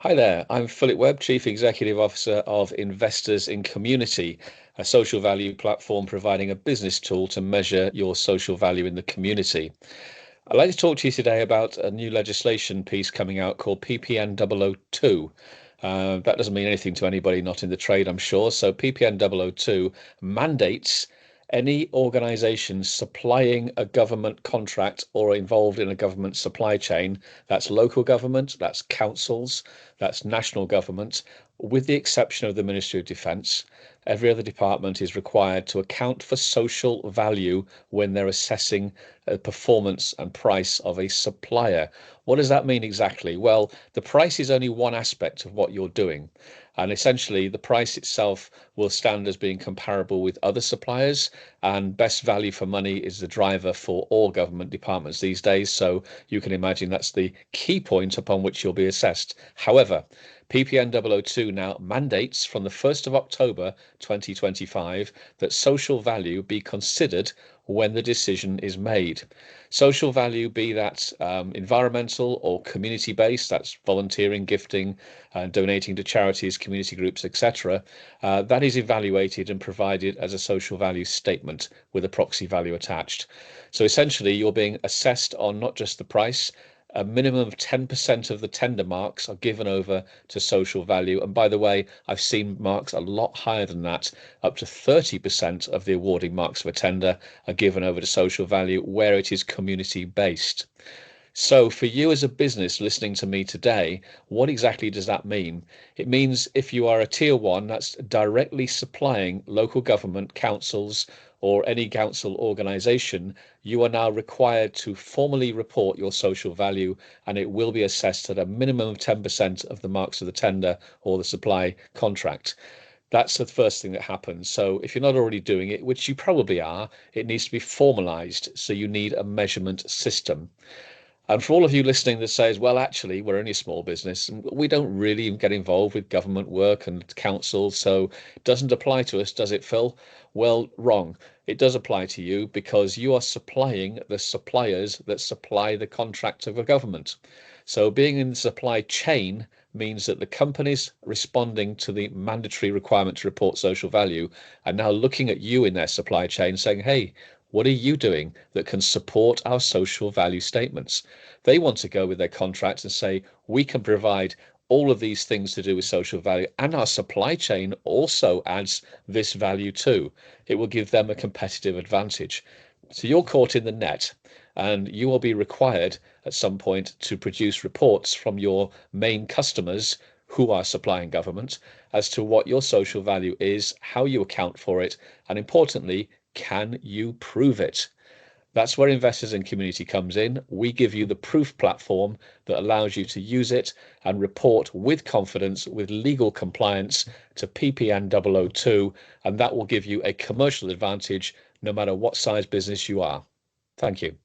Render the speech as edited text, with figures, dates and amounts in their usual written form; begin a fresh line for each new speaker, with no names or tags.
Hi there, I'm Philip Webb, Chief Executive Officer of Investors in Community, a social value platform providing a business tool to measure your social value in the community. I'd like to talk to you today about a new legislation piece coming out called PPN 002. That doesn't mean anything to anybody not in the trade, I'm sure. So PPN 002 mandates any organisation supplying a government contract or involved in a government supply chain, that's local government, that's councils, that's national government, with the exception of the Ministry of Defence. Every other department is required to account for social value when they're assessing the performance and price of a supplier. What does that mean exactly? Well, the price is only one aspect of what you're doing. And essentially, the price itself will stand as being comparable with other suppliers, and best value for money is the driver for all government departments these days. So you can imagine that's the key point upon which you'll be assessed. However, PPN 002 now mandates from the 1st of October 2025 that social value be considered when the decision is made. Social value, be that environmental or community based, that's volunteering, gifting, donating to charities, community groups, etc., that is evaluated and provided as a social value statement with a proxy value attached. So essentially, you're being assessed on not just the price. A minimum of 10% of the tender marks are given over to social value. And by the way, I've seen marks a lot higher than that. Up to 30% of the awarding marks of a tender are given over to social value where it is community based. So, for you as a business listening to me today, what exactly does that mean? It means if you are a tier one, that's directly supplying local government, councils, or any council organisation, you are now required to formally report your social value, and it will be assessed at a minimum of 10% of the marks of the tender or the supply contract. That's the first thing that happens. So if you're not already doing it, which you probably are, it needs to be formalized. So you need a measurement system. And for all of you listening that says, well, actually, we're only a small business and we don't really get involved with government work and council, so it doesn't apply to us, does it, Phil? Well, wrong. It does apply to you because you are supplying the suppliers that supply the contract of a government. So being in the supply chain means that the companies responding to the mandatory requirement to report social value are now looking at you in their supply chain saying, hey, what are you doing that can support our social value statements? They want to go with their contract and say, we can provide all of these things to do with social value, and our supply chain also adds this value too. It will give them a competitive advantage. So you're caught in the net, and you will be required at some point to produce reports from your main customers who are supplying government as to what your social value is, how you account for it, and importantly, can you prove it? That's where Investors in Community comes in. We give you the proof platform that allows you to use it and report with confidence, with legal compliance to PPN 002, and that will give you a commercial advantage no matter what size business you are. Thank you.